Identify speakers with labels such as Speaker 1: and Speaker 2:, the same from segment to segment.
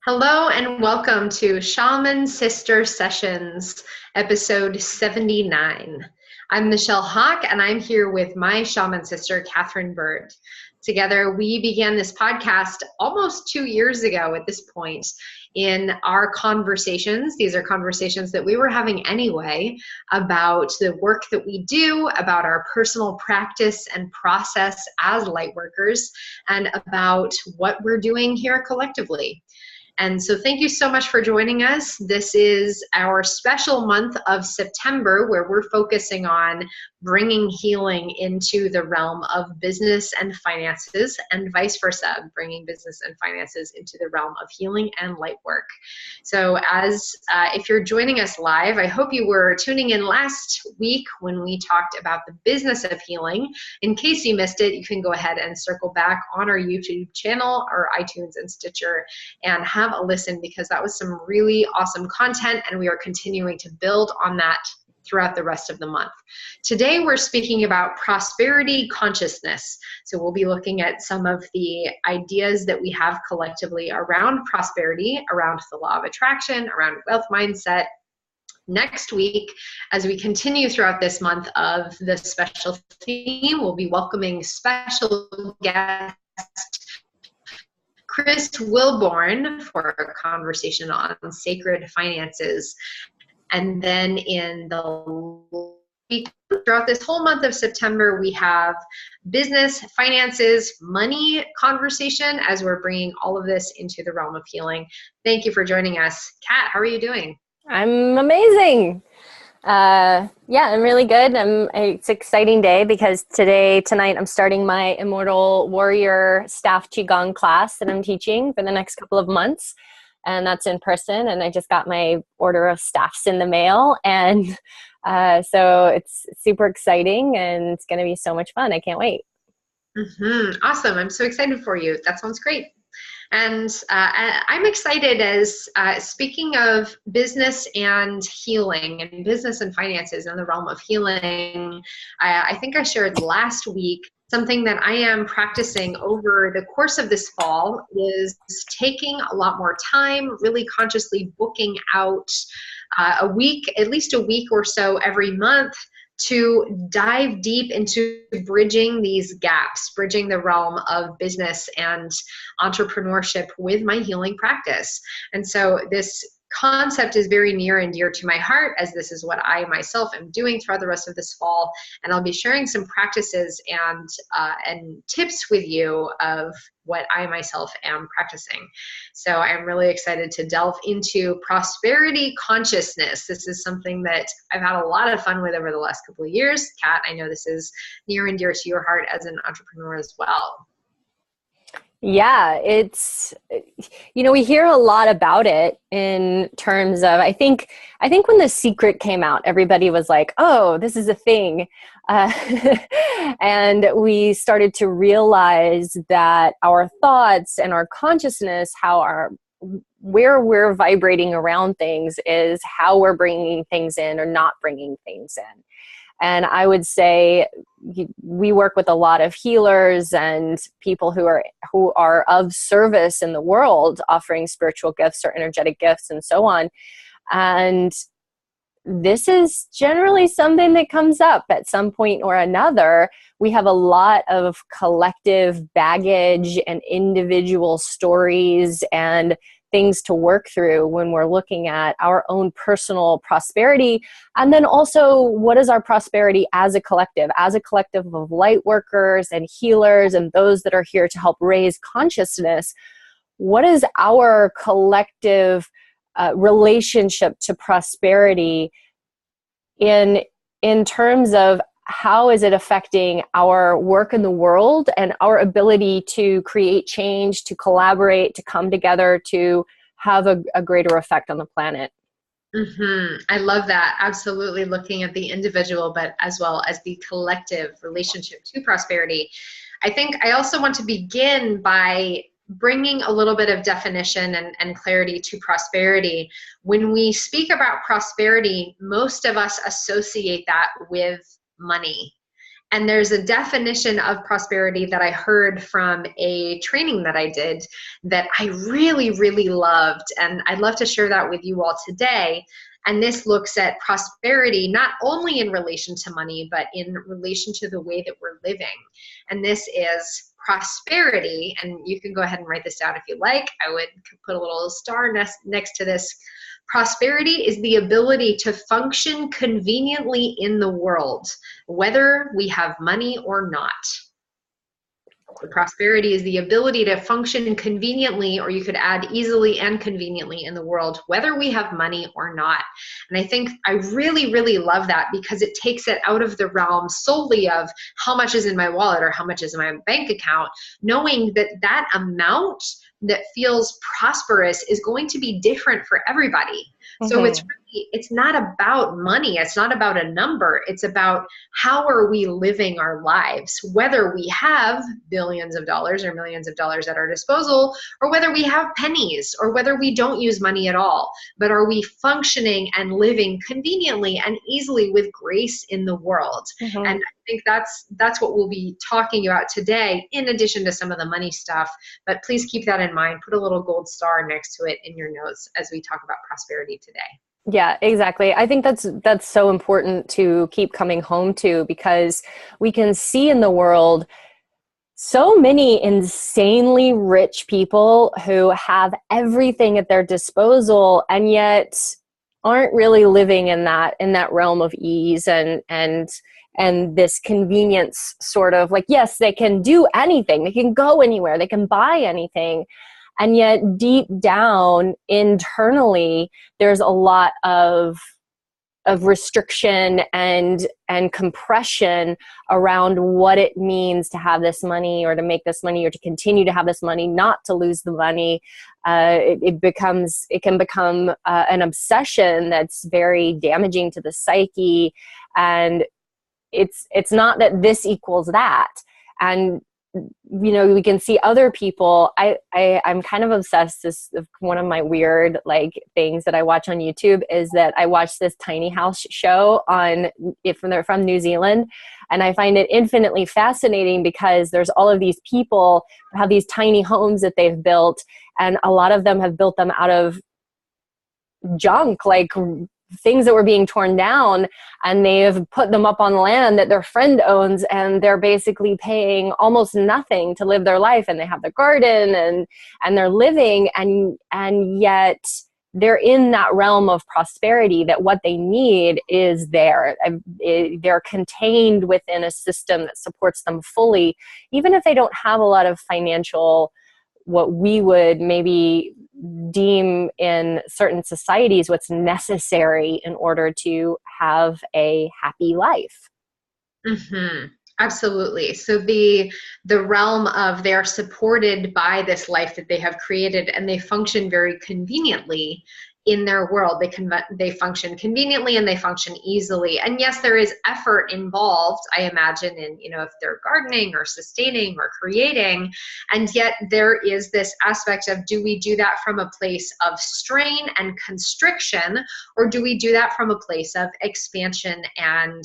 Speaker 1: Hello and welcome to Shaman Sister Sessions, episode 79. I'm Michelle Hawk and I'm here with my shaman sister, Catherine Bird. Together, we began this podcast almost 2 years ago at this point in our conversations. These are conversations that we were having anyway about the work that we do, about our personal practice and process as light workers, and about what we're doing here collectively. And so thank you so much for joining us. This is our special month of September where we're focusing on bringing healing into the realm of business and finances, and vice versa, bringing business and finances into the realm of healing and light work. So if you're joining us live, I hope you were tuning in last week when we talked about the business of healing. In case you missed it, you can go ahead and circle back on our YouTube channel or iTunes and Stitcher and have a listen, because that was some really awesome content and we are continuing to build on that throughout the rest of the month. Today we're speaking about prosperity consciousness. So we'll be looking at some of the ideas that we have collectively around prosperity, around the law of attraction, around wealth mindset. Next week, as we continue throughout this month of the special theme, we'll be welcoming special guest Chris Wilborn for a conversation on sacred finances. And then in the week, throughout this whole month of September, we have business, finances, money conversation as we're bringing all of this into the realm of healing. Thank you for joining us. Kat, how are you doing?
Speaker 2: I'm amazing. I'm really good. It's an exciting day because tonight, I'm starting my Immortal Warrior Staff Qigong class that I'm teaching for the next couple of months. And that's in person. And I just got my order of staffs in the mail. And so it's super exciting and it's going to be so much fun. I can't wait.
Speaker 1: Awesome. I'm so excited for you. That sounds great. And I'm excited as speaking of business and healing and business and finances in the realm of healing, I think I shared last week something that I am practicing over the course of this fall is taking a lot more time, really consciously booking out at least a week or so every month to dive deep into bridging these gaps, bridging the realm of business and entrepreneurship with my healing practice. And so this concept is very near and dear to my heart, as this is what I myself am doing throughout the rest of this fall. And I'll be sharing some practices and tips with you of what I myself am practicing. So I'm really excited to delve into prosperity consciousness. This is something that I've had a lot of fun with over the last couple of years. Kat, I know this is near and dear to your heart as an entrepreneur as well.
Speaker 2: Yeah, we hear a lot about it in terms of, I think when The Secret came out, everybody was like, oh, this is a thing. And we started to realize that our thoughts and our consciousness, where we're vibrating around things is how we're bringing things in or not bringing things in. And I would say we work with a lot of healers and people who are of service in the world, offering spiritual gifts or energetic gifts and so on. And this is generally something that comes up at some point or another. We have a lot of collective baggage and individual stories and things to work through when we're looking at our own personal prosperity. And then also, what is our prosperity as a collective of light workers and healers and those that are here to help raise consciousness? What is our collective relationship to prosperity in terms of how is it affecting our work in the world and our ability to create change, to collaborate, to come together, to have a greater effect on the planet?
Speaker 1: I love that. Absolutely looking at the individual, but as well as the collective relationship to prosperity. I think I also want to begin by bringing a little bit of definition and clarity to prosperity. When we speak about prosperity, most of us associate that with money. And there's a definition of prosperity that I heard from a training that I did that I really, really loved. And I'd love to share that with you all today. And this looks at prosperity, not only in relation to money, but in relation to the way that we're living. And this is prosperity. And you can go ahead and write this down if you like. I would put a little star next to this. Prosperity is the ability to function conveniently in the world, whether we have money or not. So prosperity is the ability to function conveniently, or you could add easily and conveniently in the world, whether we have money or not. And I think I really, really love that because it takes it out of the realm solely of how much is in my wallet or how much is in my bank account, knowing that that amount that feels prosperous is going to be different for everybody. So it's not about money. It's not about a number. It's about how are we living our lives, whether we have billions of dollars or millions of dollars at our disposal, or whether we have pennies, or whether we don't use money at all. But are we functioning and living conveniently and easily with grace in the world? And I think that's what we'll be talking about today, in addition to some of the money stuff. But please keep that in mind. Put a little gold star next to it in your notes as we talk about prosperity today.
Speaker 2: Yeah, exactly. I think that's so important to keep coming home to, because we can see in the world so many insanely rich people who have everything at their disposal and yet aren't really living in that realm of ease and this convenience, sort of like, yes, they can do anything, they can go anywhere, they can buy anything. And yet deep down internally, there's a lot of restriction and compression around what it means to have this money, or to make this money, or to continue to have this money, not to lose the money. It can become an obsession that's very damaging to the psyche. And it's not that this equals that. And we can see other people. I'm kind of obsessed. This one of my weird things that I watch on YouTube is that I watch this tiny house show they're from New Zealand, and I find it infinitely fascinating because there's all of these people who have these tiny homes that they've built, and a lot of them have built them out of junk, like things that were being torn down, and they've put them up on land that their friend owns, and they're basically paying almost nothing to live their life, and they have their garden and they're living, and yet they're in that realm of prosperity, that what they need is there. They're contained within a system that supports them fully, even if they don't have a lot of financial, what we would maybe deem in certain societies what's necessary in order to have a happy life.
Speaker 1: Absolutely. So the realm of they're supported by this life that they have created, and they function very conveniently in their world. They function conveniently and they function easily. And yes, there is effort involved, I imagine, in, if they're gardening or sustaining or creating. And yet there is this aspect of, do we do that from a place of strain and constriction, or do we do that from a place of expansion? And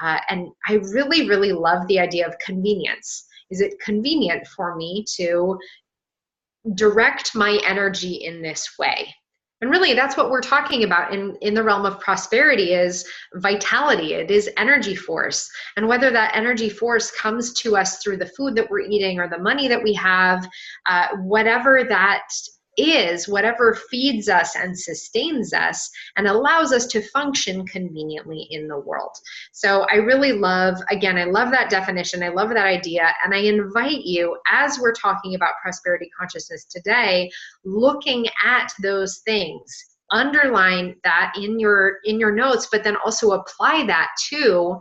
Speaker 1: I really, really love the idea of convenience. Is it convenient for me to direct my energy in this way? And really, that's what we're talking about in the realm of prosperity, is vitality. It is energy force. And whether that energy force comes to us through the food that we're eating or the money that we have, whatever that is, whatever feeds us and sustains us and allows us to function conveniently in the world. So I really love that definition. I love that idea. And I invite you, as we're talking about prosperity consciousness today, looking at those things, underline that in your notes, but then also apply that to,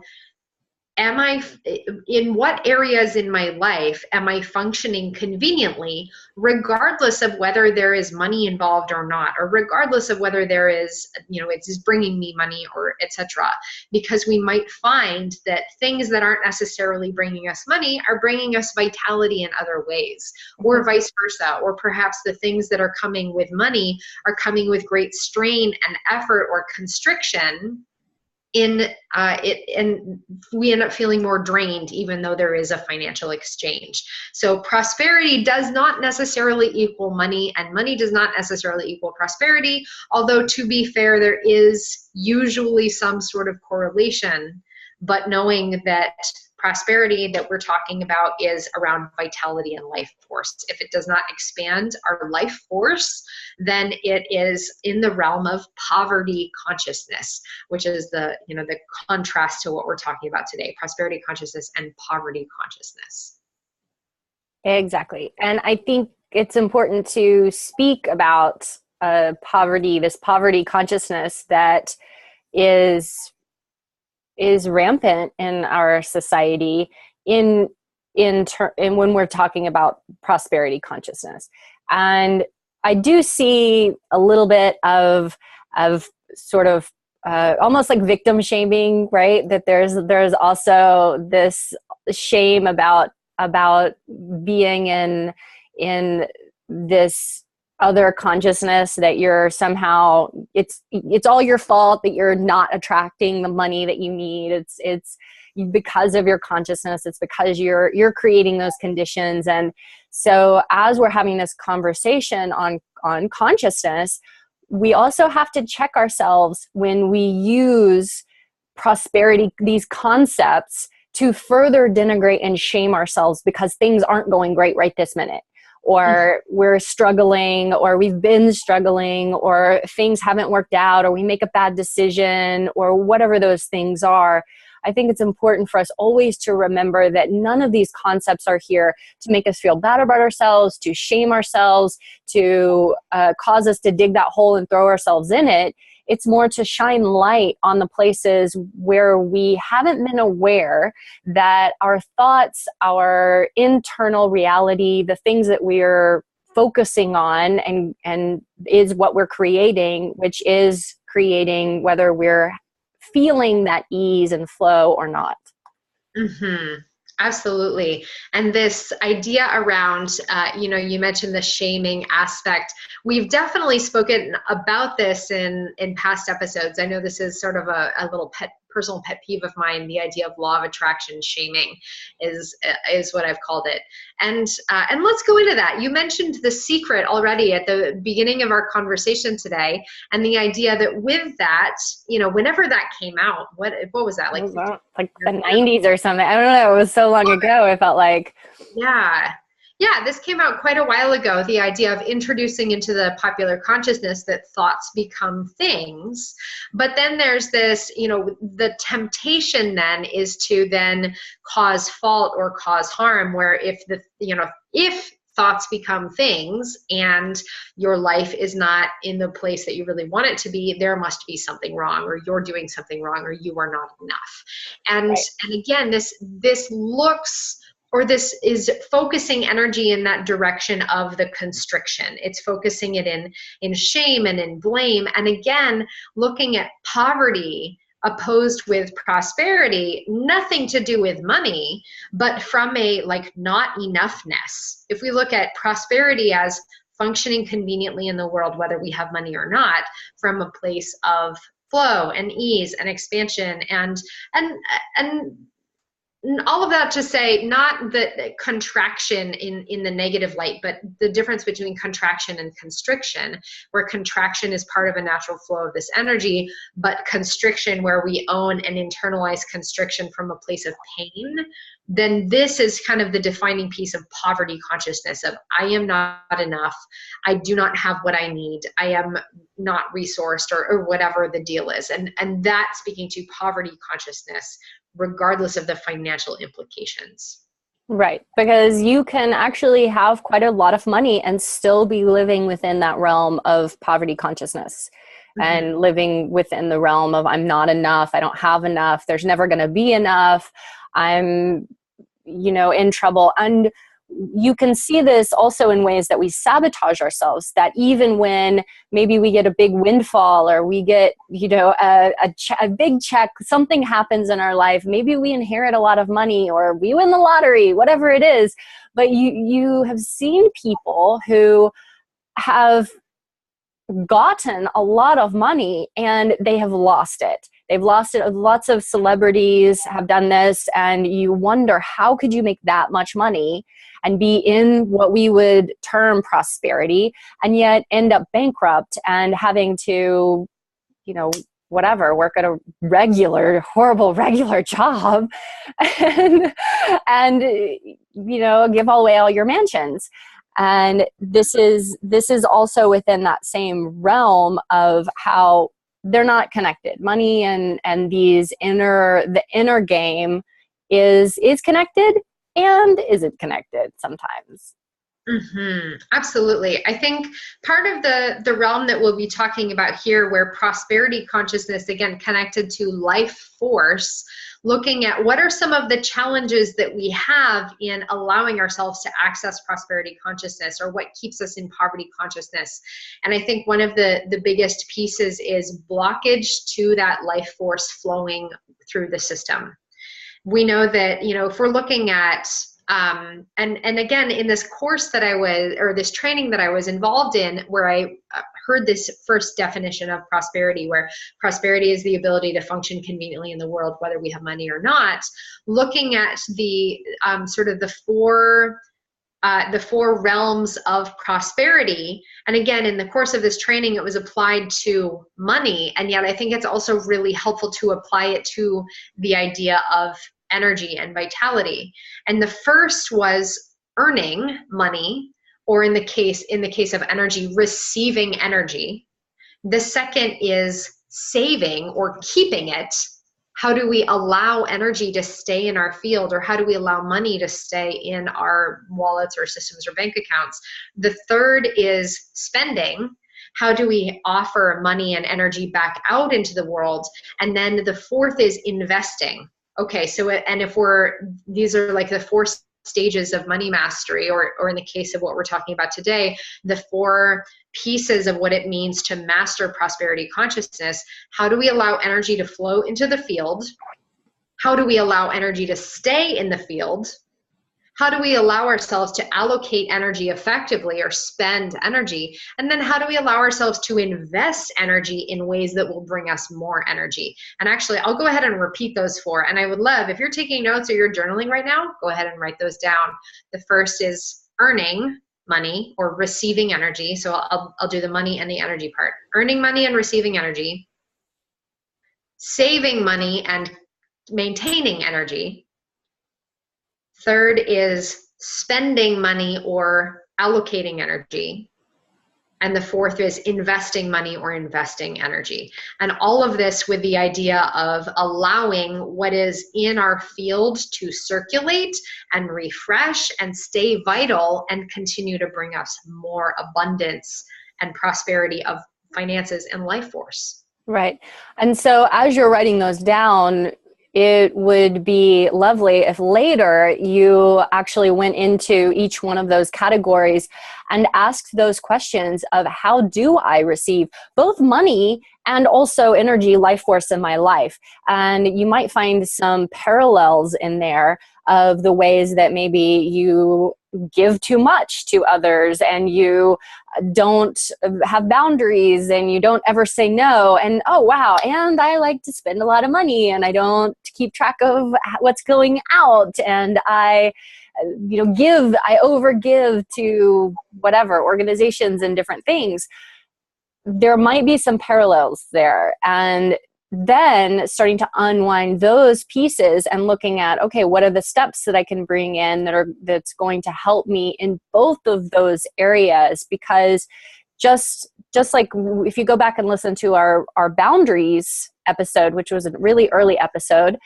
Speaker 1: in what areas in my life am I functioning conveniently, regardless of whether there is money involved or not, or regardless of whether there is, it's bringing me money or etc. Because we might find that things that aren't necessarily bringing us money are bringing us vitality in other ways, or vice versa. Or perhaps the things that are coming with money are coming with great strain and effort or constriction in it, and we end up feeling more drained even though there is a financial exchange. So prosperity does not necessarily equal money, and money does not necessarily equal prosperity, although to be fair, there is usually some sort of correlation. But knowing that prosperity that we're talking about is around vitality and life force. If it does not expand our life force, then it is in the realm of poverty consciousness, which is the contrast to what we're talking about today: prosperity consciousness and poverty consciousness.
Speaker 2: Exactly. And I think it's important to speak about this poverty consciousness that is rampant in our society in when we're talking about prosperity consciousness. And I do see a little bit of sort of almost like victim shaming, right? That there's also this shame about being in this other consciousness, that you're somehow, it's all your fault that you're not attracting the money that you need. It's because of your consciousness. It's because you're creating those conditions. And so as we're having this conversation on consciousness, we also have to check ourselves when we use prosperity, these concepts, to further denigrate and shame ourselves because things aren't going great right this minute, or we're struggling, or we've been struggling, or things haven't worked out, or we make a bad decision, or whatever those things are. I think it's important for us always to remember that none of these concepts are here to make us feel bad about ourselves, to shame ourselves, to cause us to dig that hole and throw ourselves in it. It's more to shine light on the places where we haven't been aware that our thoughts, our internal reality, the things that we're focusing on and is what we're creating, which is creating whether we're feeling that ease and flow or not.
Speaker 1: Mm-hmm. Absolutely. And this idea around, you mentioned the shaming aspect. We've definitely spoken about this in past episodes. I know this is sort of a little personal pet peeve of mine. The idea of law of attraction shaming is what I've called it. And let's go into that. You mentioned The Secret already at the beginning of our conversation today, and the idea that with that, whenever that came out, what was that, like
Speaker 2: the 90s or something? I don't know. It was so long ago. It felt like.
Speaker 1: Yeah, this came out quite a while ago, the idea of introducing into the popular consciousness that thoughts become things. But then there's this, the temptation then is to then cause fault or cause harm, where if thoughts become things and your life is not in the place that you really want it to be, there must be something wrong, or you're doing something wrong, or you are not enough. And
Speaker 2: Right.
Speaker 1: And again, this looks, or this is focusing energy in that direction of the constriction. It's focusing it in shame and in blame. And again, looking at poverty opposed with prosperity, nothing to do with money, but from a not enoughness. If we look at prosperity as functioning conveniently in the world, whether we have money or not, from a place of flow and ease and expansion and all of that to say, not the contraction in the negative light, but the difference between contraction and constriction, where contraction is part of a natural flow of this energy, but constriction, where we own and internalize constriction from a place of pain, then this is kind of the defining piece of poverty consciousness of, I am not enough, I do not have what I need, I am not resourced, or whatever the deal is. And that speaking to poverty consciousness, regardless of the financial implications.
Speaker 2: Right. Because you can actually have quite a lot of money and still be living within that realm of poverty consciousness, and living within the realm of, I'm not enough, I don't have enough, there's never going to be enough, I'm, in trouble. And you can see this also in ways that we sabotage ourselves, that even when maybe we get a big windfall, or we get, a big check, something happens in our life, maybe we inherit a lot of money, or we win the lottery, whatever it is, but you have seen people who have gotten a lot of money and they have lost it. They've lost it. Lots of celebrities have done this, and you wonder, how could you make that much money and be in what we would term prosperity and yet end up bankrupt and having to, whatever, work at a horrible regular job and give away all your mansions. And this is also within that same realm of how they're not connected. Money and the inner game is connected and isn't connected sometimes.
Speaker 1: Mm-hmm. Absolutely. I think part of the realm that we'll be talking about here, where prosperity consciousness, again, connected to life force, looking at what are some of the challenges that we have in allowing ourselves to access prosperity consciousness, or what keeps us in poverty consciousness. And I think one of the biggest pieces is blockage to that life force flowing through the system. We know that, if we're looking at and again, in this course this training that I was involved in, where I heard this first definition of prosperity, where prosperity is the ability to function conveniently in the world, whether we have money or not, looking at the sort of the four realms of prosperity. And again, in the course of this training, it was applied to money. And yet I think it's also really helpful to apply it to the idea of energy and vitality. And the first was earning money, or in the case of energy, receiving energy. The second is saving or keeping it. How do we allow energy to stay in our field, or how do we allow money to stay in our wallets or systems or bank accounts? The third is spending. How do we offer money and energy back out into the world? And then the fourth is investing. Okay, so, and these are like the four stages of money mastery, or in the case of what we're talking about today, the four pieces of what it means to master prosperity consciousness. How do we allow energy to flow into the field? How do we allow energy to stay in the field? How do we allow ourselves to allocate energy effectively, or spend energy? And then how do we allow ourselves to invest energy in ways that will bring us more energy? And actually, I'll go ahead and repeat those four. And I would love, if you're taking notes or you're journaling right now, go ahead and write those down. The first is earning money or receiving energy. So I'll do the money and the energy part. Earning money and receiving energy. Saving money and maintaining energy. Third is spending money or allocating energy. And the fourth is investing money or investing energy. And all of this with the idea of allowing what is in our field to circulate and refresh and stay vital and continue to bring us more abundance and prosperity of finances and life force.
Speaker 2: Right. And so as you're writing those down, it would be lovely if later you actually went into each one of those categories and asked those questions of, how do I receive both money and also energy, life force in my life? And you might find some parallels in there of the ways that maybe you give too much to others, and you don't have boundaries, and you don't ever say no, and oh wow, and I like to spend a lot of money, and I don't keep track of what's going out, and I overgive to whatever organizations and different things. There might be some parallels there, and then starting to unwind those pieces and looking at, okay, what are the steps that I can bring in that's going to help me in both of those areas? Because just like if you go back and listen to our boundaries episode, which was a really early episode,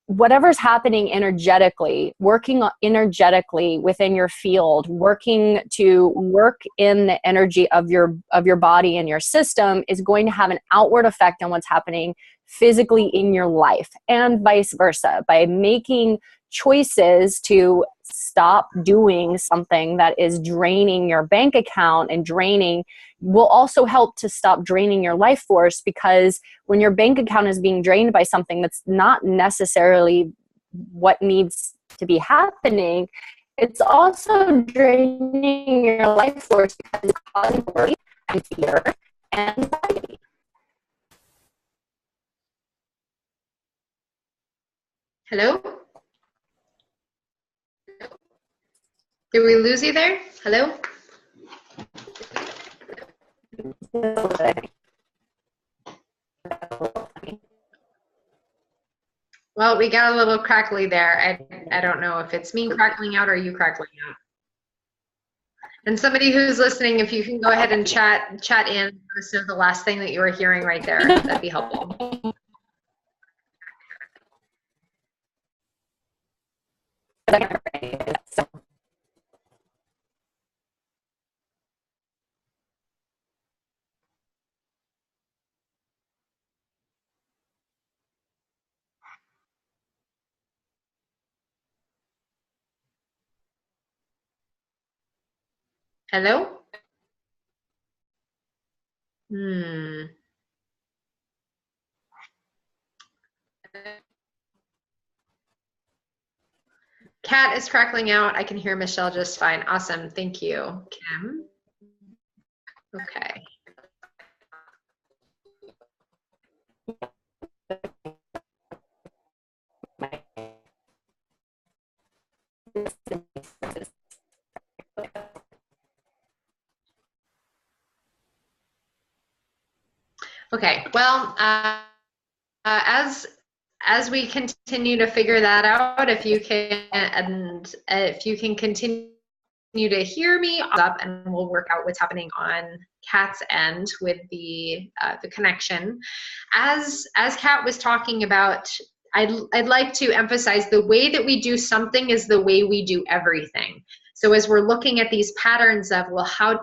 Speaker 2: whatever's happening energetically, working energetically within your field, working to work in the energy of your body and your system is going to have an outward effect on what's happening physically in your life, and vice versa. By making choices to stop doing something that is draining your bank account and will also help to stop draining your life force, because when your bank account is being drained by something that's not necessarily what needs to be happening, it's also draining your life force because it's causing worry and fear and anxiety.
Speaker 1: Did we lose you there? Hello? Well, we got a little crackly there. I don't know if it's me crackling out or you crackling out. And somebody who's listening, if you can go ahead and chat in, let us know the last thing that you were hearing right there. That'd be helpful. Hello? Cat is crackling out. I can hear Michelle just fine. Awesome. Thank you, Kim. Okay. Okay. Well, as we continue to figure that out, if you can continue to hear me up, and we'll work out what's happening on Kat's end with the connection. As Kat was talking about, I'd like to emphasize the way that we do something is the way we do everything. So as we're looking at these patterns of, well, how,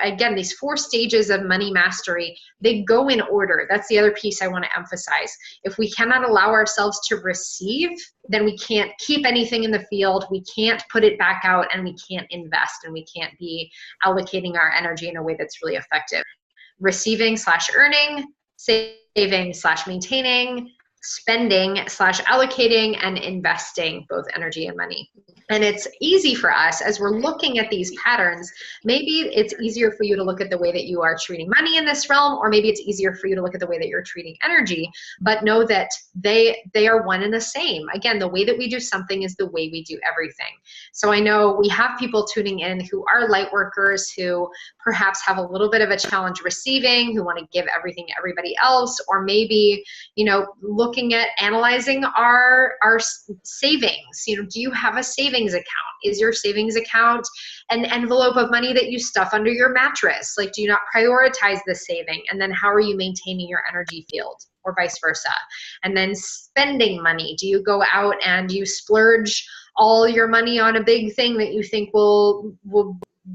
Speaker 1: again, these 4 stages of money mastery, they go in order. That's the other piece I want to emphasize. If we cannot allow ourselves to receive, then we can't keep anything in the field, we can't put it back out, and we can't invest, and we can't be allocating our energy in a way that's really effective. Receiving/earning, saving/maintaining, spending/allocating, and investing, both energy and money. And it's easy for us as we're looking at these patterns. Maybe it's easier for you to look at the way that you are treating money in this realm, or maybe it's easier for you to look at the way that you're treating energy, but know that they are one and the same. Again, the way that we do something is the way we do everything. So I know we have people tuning in who are light workers, who perhaps have a little bit of a challenge receiving, who want to give everything to everybody else, or maybe, looking at analyzing our savings. Do you have a savings account? Is your savings account an envelope of money that you stuff under your mattress? Like, do you not prioritize the saving? And then how are you maintaining your energy field, or vice versa? And then spending money. Do you go out and you splurge all your money on a big thing that you think will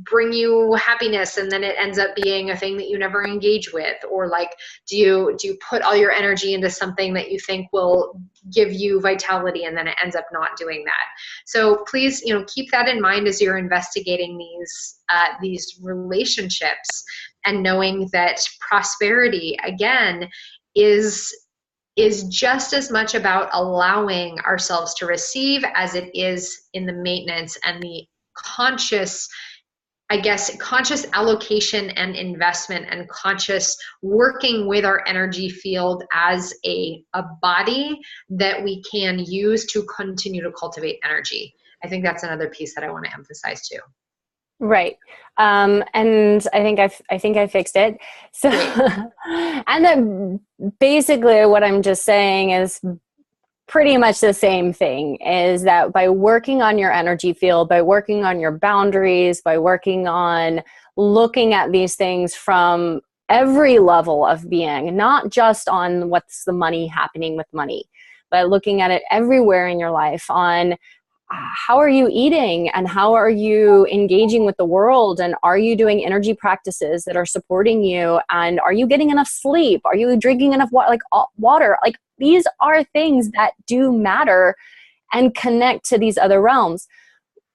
Speaker 1: bring you happiness, and then it ends up being a thing that you never engage with? Or like, do you put all your energy into something that you think will give you vitality, and then it ends up not doing that? So please, keep that in mind as you're investigating these relationships, and knowing that prosperity, again, is just as much about allowing ourselves to receive as it is in the maintenance and the conscious allocation and investment, and conscious working with our energy field as a body that we can use to continue to cultivate energy. I think that's another piece that I want to emphasize too.
Speaker 2: Right. And I think I fixed it. So, and then basically what I'm just saying is pretty much the same thing, is that by working on your energy field, by working on your boundaries, by working on looking at these things from every level of being, not just on what's the money happening with money, but looking at it everywhere in your life, on how are you eating, and how are you engaging with the world, and are you doing energy practices that are supporting you, and are you getting enough sleep, are you drinking enough water? Like, these are things that do matter and connect to these other realms.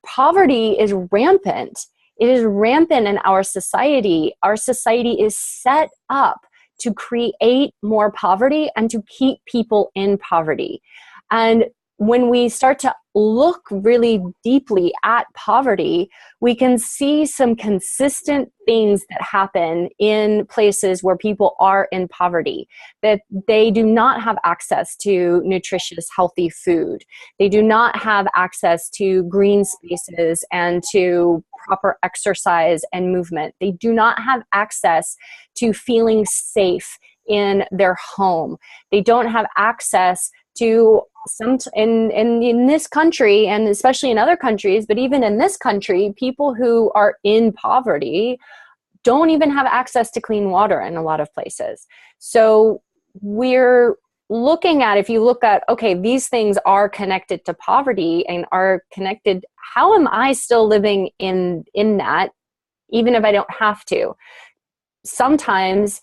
Speaker 2: Poverty is rampant. It is rampant in our society. Our society is set up to create more poverty and to keep people in poverty. And when we start to look really deeply at poverty, we can see some consistent things that happen in places where people are in poverty, that they do not have access to nutritious, healthy food. They do not have access to green spaces and to proper exercise and movement. They do not have access to feeling safe in their home. They don't have access to in this country, and especially in other countries, but even in this country, people who are in poverty don't even have access to clean water in a lot of places. So we're looking at, if you look at, okay, these things are connected to poverty and are connected, how am I still living in that, even if I don't have to? Sometimes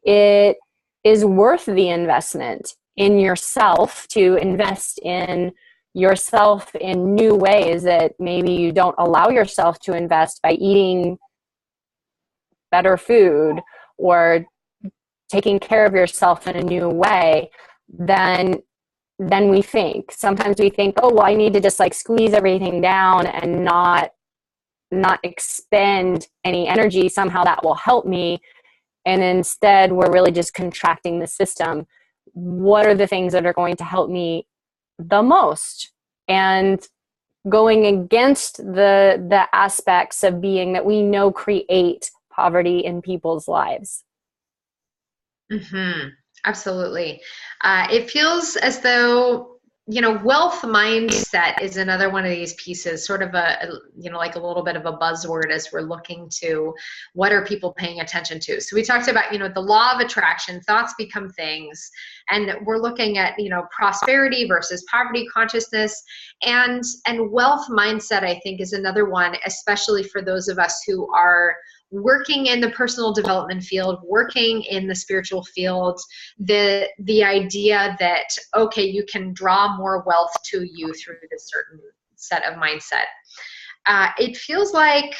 Speaker 2: it is worth the investment in yourself, to invest in yourself in new ways that maybe you don't allow yourself to invest by eating better food or taking care of yourself in a new way than we think. Sometimes we think, oh, well, I need to just like squeeze everything down and not expend any energy. Somehow that will help me. And instead, we're really just contracting the system. What are the things that are going to help me the most? And going against the aspects of being that we know create poverty in people's lives.
Speaker 1: Mm-hmm. Absolutely. It feels as though, wealth mindset is another one of these pieces, sort of like a little bit of a buzzword as we're looking to what are people paying attention to. So we talked about, the law of attraction, thoughts become things, and we're looking at, prosperity versus poverty consciousness, and wealth mindset, I think, is another one, especially for those of us who are working in the personal development field, working in the spiritual field, the idea that, okay, you can draw more wealth to you through this certain set of mindset. It feels like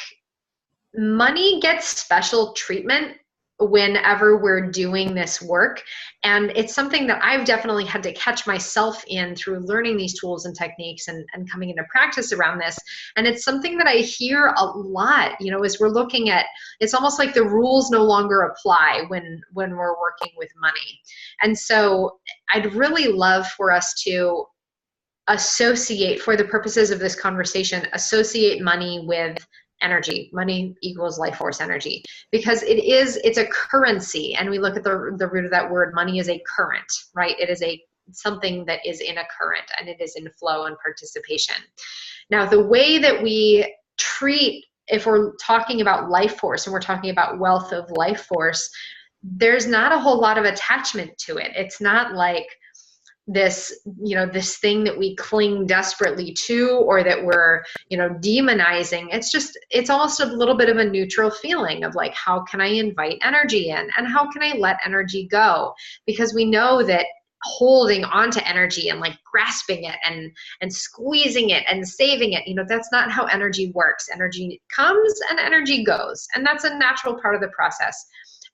Speaker 1: money gets special treatment whenever we're doing this work. And it's something that I've definitely had to catch myself in through learning these tools and techniques and coming into practice around this. And it's something that I hear a lot, as we're looking at, it's almost like the rules no longer apply when we're working with money. And so I'd really love for us to associate, for the purposes of this conversation, associate money with energy. Money equals life force energy, because it's a currency. And we look at the root of that word. Money is a current, right? It is something that is in a current, and it is in flow and participation. Now, the way that we treat, if we're talking about life force and we're talking about wealth of life force, there's not a whole lot of attachment to it. It's not like this thing that we cling desperately to, or that we're, demonizing. It's almost a little bit of a neutral feeling of like, how can I invite energy in, and how can I let energy go? Because we know that holding on to energy and like grasping it and squeezing it and saving it, that's not how energy works. Energy comes and energy goes, and that's a natural part of the process.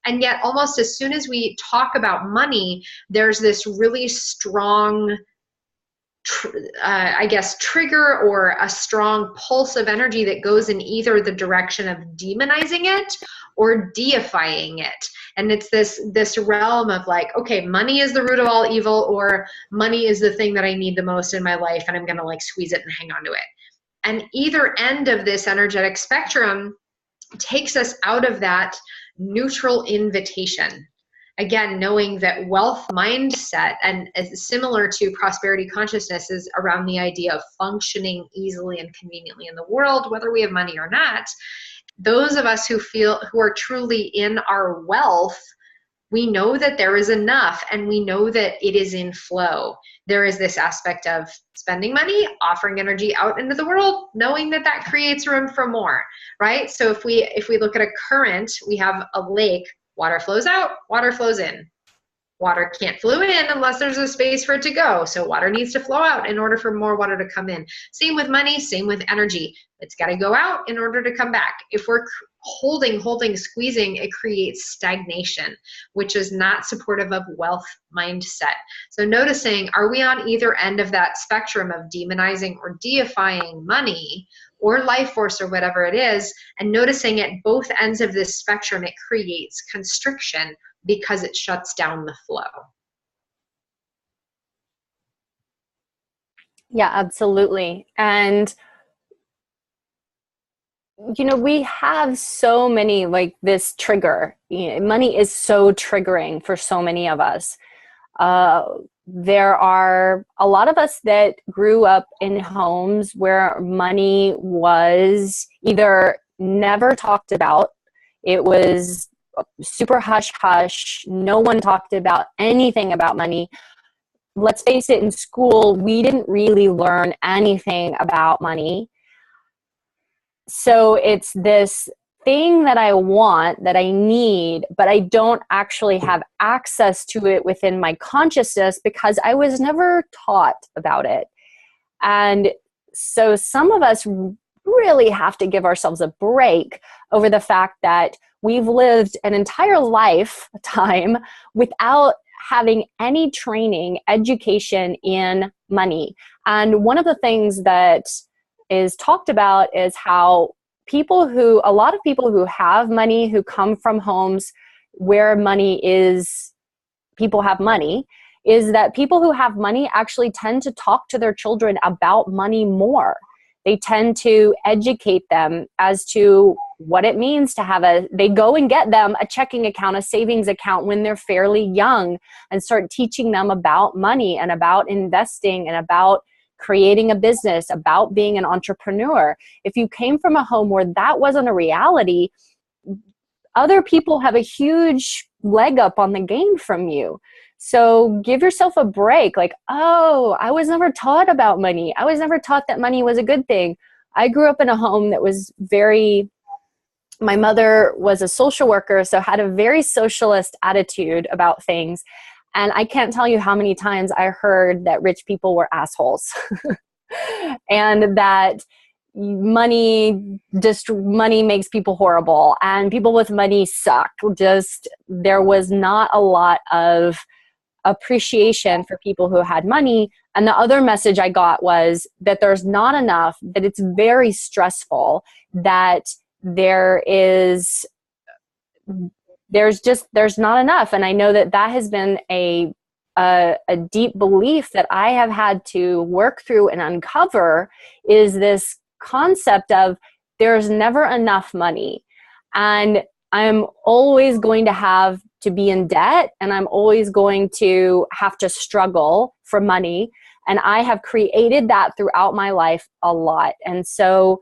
Speaker 1: And yet, almost as soon as we talk about money, there's this really strong, trigger, or a strong pulse of energy that goes in either the direction of demonizing it or deifying it. And it's this realm of like, okay, money is the root of all evil, or money is the thing that I need the most in my life, and I'm going to like squeeze it and hang on to it. And either end of this energetic spectrum takes us out of that neutral invitation. Again, knowing that wealth mindset, and as similar to prosperity consciousness, is around the idea of functioning easily and conveniently in the world, whether we have money or not. Those of us who are truly in our wealth, we know that there is enough, and we know that it is in flow. There is this aspect of spending money, offering energy out into the world, knowing that that creates room for more, right? So if we look at a current, we have a lake, water flows out, water flows in. Water can't flow in unless there's a space for it to go. So water needs to flow out in order for more water to come in. Same with money, same with energy. It's got to go out in order to come back. If we're holding, squeezing, it creates stagnation, which is not supportive of wealth mindset. So noticing, are we on either end of that spectrum of demonizing or deifying money or life force or whatever it is, and noticing at both ends of this spectrum, it creates constriction because it shuts down the flow.
Speaker 2: Yeah, absolutely. And we have so many, like, this trigger. Money is so triggering for so many of us. There are a lot of us that grew up in homes where money was either never talked about, it was super hush hush, no one talked about anything about money. Let's face it, in school, we didn't really learn anything about money. So it's this thing that I want, that I need, but I don't actually have access to it within my consciousness because I was never taught about it. And so some of us really have to give ourselves a break over the fact that we've lived an entire lifetime without having any training, education in money. And one of the things that is talked about is how a lot of people who have money, who come from homes where people have money, is that people who have money actually tend to talk to their children about money more. They tend to educate them as to what it means to they go and get them a checking account, a savings account when they're fairly young, and start teaching them about money and about investing and about creating a business, about being an entrepreneur. If you came from a home where that wasn't a reality, other people have a huge leg up on the game from you. So give yourself a break. Like, oh, I was never taught about money. I was never taught that money was a good thing. I grew up in a home that was my mother was a social worker, so had a very socialist attitude about things. And I can't tell you how many times I heard that rich people were assholes and that money makes people horrible and people with money suck. There was not a lot of appreciation for people who had money. And the other message I got was that there's not enough, that it's very stressful, that there's not enough. And I know that has been a deep belief that I have had to work through and uncover, is this concept of there's never enough money. And I'm always going to have to be in debt, and I'm always going to have to struggle for money. And I have created that throughout my life a lot. And so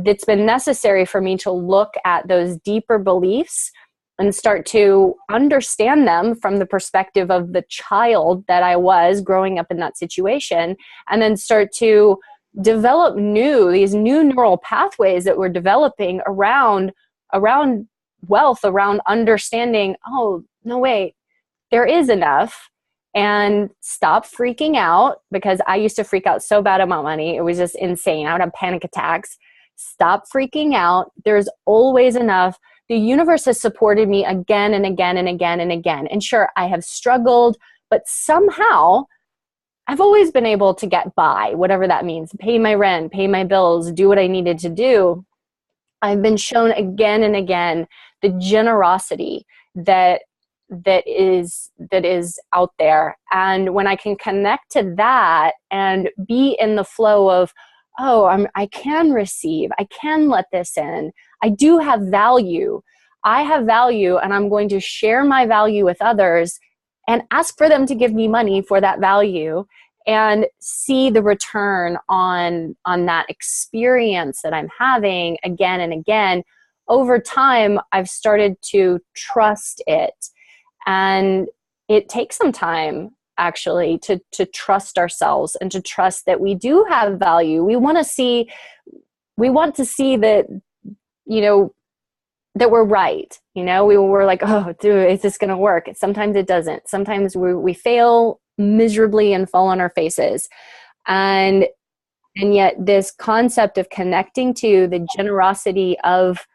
Speaker 2: it's been necessary for me to look at those deeper beliefs and start to understand them from the perspective of the child that I was growing up in that situation, and then start to develop these new neural pathways that we're developing around wealth, around understanding, oh, no, wait, there is enough. And stop freaking out, because I used to freak out so bad about money. It was just insane. I would have panic attacks. Stop freaking out. There's always enough. The universe has supported me again and again and again and again. And sure, I have struggled, but somehow I've always been able to get by, whatever that means. Pay my rent, pay my bills, do what I needed to do. I've been shown again and again the generosity that is out there. And when I can connect to that and be in the flow of, oh, I can receive, I can let this in, I do have value. I have value, and I'm going to share my value with others and ask for them to give me money for that value, and see the return on that experience that I'm having again and again. Over time, I've started to trust it. And it takes some time, actually, to trust ourselves and to trust that we do have value. We want to see that, that we're right. We're like, oh, dude, is this going to work? Sometimes it doesn't. Sometimes we fail miserably and fall on our faces. And yet this concept of connecting to the generosity of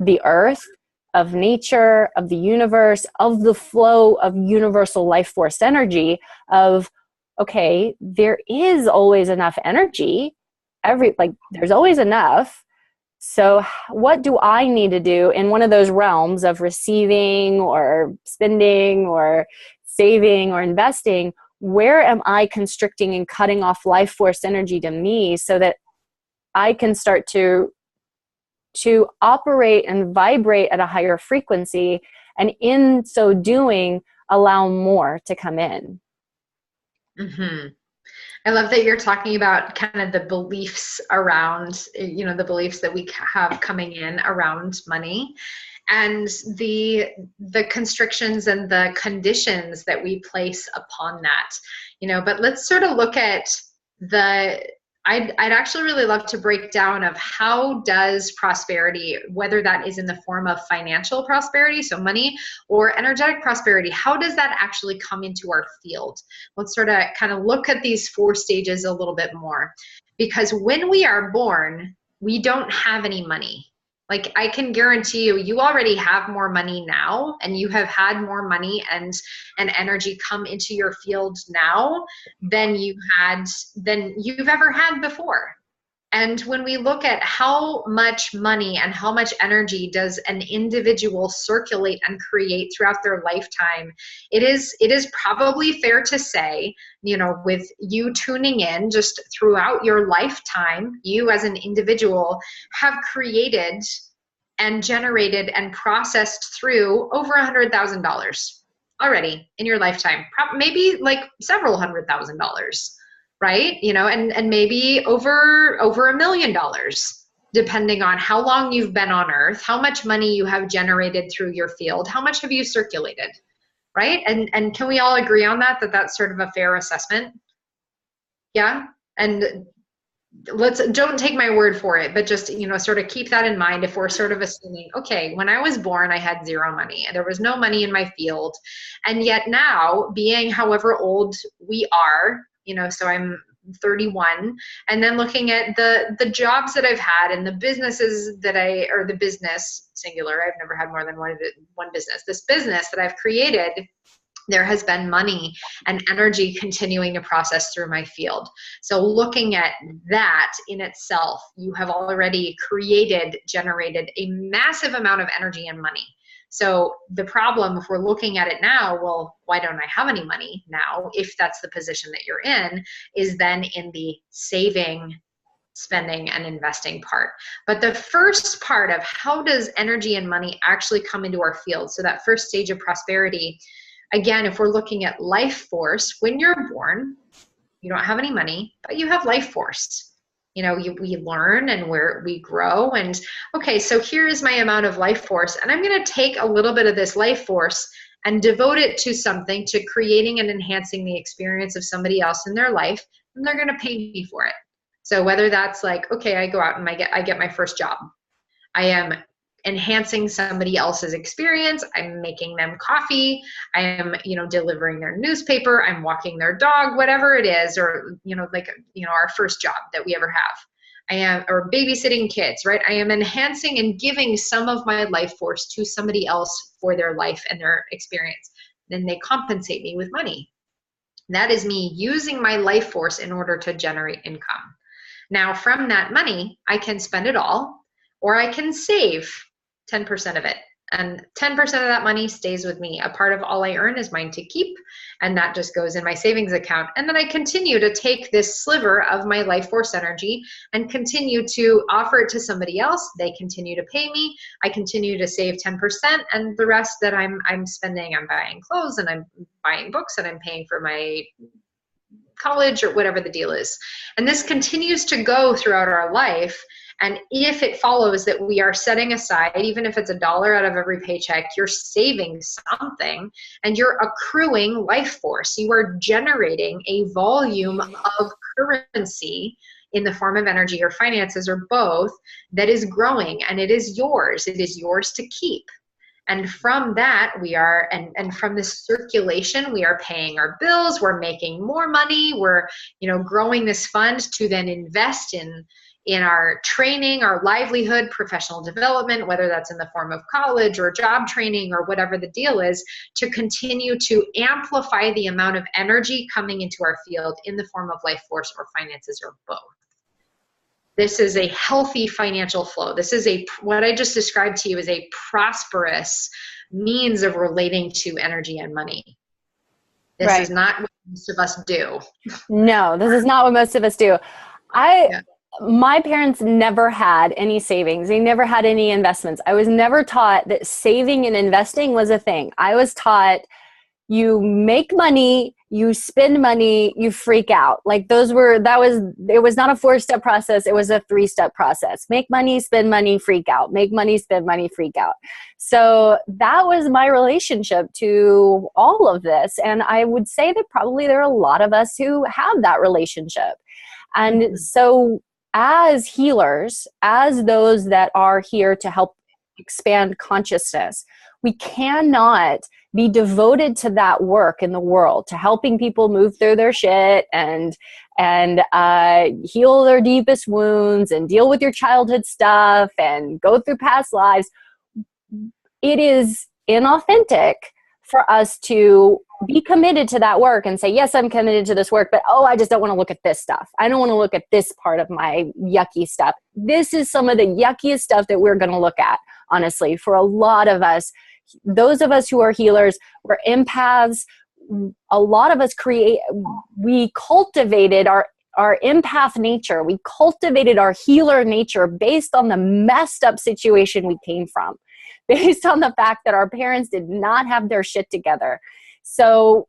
Speaker 2: the earth, of nature, of the universe, of the flow of universal life force energy of, okay, there is always enough energy. There's always enough. So what do I need to do in one of those realms of receiving or spending or saving or investing? Where am I constricting and cutting off life force energy to me so that I can start to operate and vibrate at a higher frequency, and in so doing, allow more to come in?
Speaker 1: Mm-hmm. I love that you're talking about kind of the beliefs around, the beliefs that we have coming in around money, and the constrictions and the conditions that we place upon that. But let's sort of look at I'd actually really love to break down of how does prosperity, whether that is in the form of financial prosperity, so money, or energetic prosperity, how does that actually come into our field? Let's sort of kind of look at these 4 stages a little bit more, because when we are born, we don't have any money. Like, I can guarantee you already have more money now, and you have had more money and energy come into your field now than you've ever had before. And when we look at how much money and how much energy does an individual circulate and create throughout their lifetime, it is probably fair to say, with you tuning in just throughout your lifetime, you as an individual have created and generated and processed through over $100,000 already in your lifetime, maybe like several $100,000, right? And maybe over $1 million, depending on how long you've been on earth, how much money you have generated through your field, how much have you circulated, right? And can we all agree on that that's sort of a fair assessment? Yeah. And don't take my word for it, but just, sort of keep that in mind if we're sort of assuming, okay, when I was born, I had zero money. There was no money in my field. And yet now, being however old we are, so I'm 31, and then looking at the jobs that I've had and the businesses or the business, singular, I've never had more than one business. This business that I've created, there has been money and energy continuing to process through my field. So looking at that in itself, you have already generated a massive amount of energy and money. So the problem, if we're looking at it now, well, why don't I have any money now, if that's the position that you're in, is then in the saving, spending, and investing part. But the first part of how does energy and money actually come into our field, so that first stage of prosperity, again, if we're looking at life force, when you're born, you don't have any money, but you have life force. We learn and we grow. And okay, so here's my amount of life force. And I'm going to take a little bit of this life force and devote it to something, to creating and enhancing the experience of somebody else in their life. And they're going to pay me for it. So whether that's like, okay, I go out and I get my first job. I am enhancing somebody else's experience. I'm making them coffee. I am, delivering their newspaper. I'm walking their dog, whatever it is, or, our first job that we ever have. Or babysitting kids, right? I am enhancing and giving some of my life force to somebody else for their life and their experience. Then they compensate me with money. That is me using my life force in order to generate income. Now, from that money, I can spend it all, or I can save 10% of it. And 10% of that money stays with me. A part of all I earn is mine to keep, and that just goes in my savings account. And then I continue to take this sliver of my life force energy and continue to offer it to somebody else. They continue to pay me. I continue to save 10%, and the rest that I'm spending, I'm buying clothes and I'm buying books and I'm paying for my college or whatever the deal is. And this continues to go throughout our life. And if it follows that we are setting aside, even if it's $1 out of every paycheck, you're saving something and you're accruing life force. You are generating a volume of currency in the form of energy or finances or both that is growing, and it is yours. It is yours to keep. And from that, we are, and from this circulation, we are paying our bills, we're making more money, we're, growing this fund to then invest in in our training, our livelihood, professional development, whether that's in the form of college or job training or whatever the deal is, to continue to amplify the amount of energy coming into our field in the form of life force or finances or both. This is a healthy financial flow. This is what I just described to you is a prosperous means of relating to energy and money. This is not what most of us do.
Speaker 2: No, this is not what most of us do. My parents never had any savings. They never had any investments. I was never taught that saving and investing was a thing. I was taught you make money, you spend money, you freak out. Like it was not a 4-step process. It was a 3-step process. Make money, spend money, freak out. Make money, spend money, freak out. So that was my relationship to all of this. And I would say that probably there are a lot of us who have that relationship. And so as healers, as those that are here to help expand consciousness, we cannot be devoted to that work in the world, to helping people move through their shit and heal their deepest wounds and deal with your childhood stuff and go through past lives. It is inauthentic for us to be committed to that work and say, yes, I'm committed to this work, but I just don't want to look at this stuff. I don't want to look at this part of my yucky stuff. This is some of the yuckiest stuff that we're going to look at, honestly, for a lot of us. Those of us who are healers, we're empaths. A lot of us we cultivated our empath nature. We cultivated our healer nature based on the messed up situation we came from, based on the fact that our parents did not have their shit together. So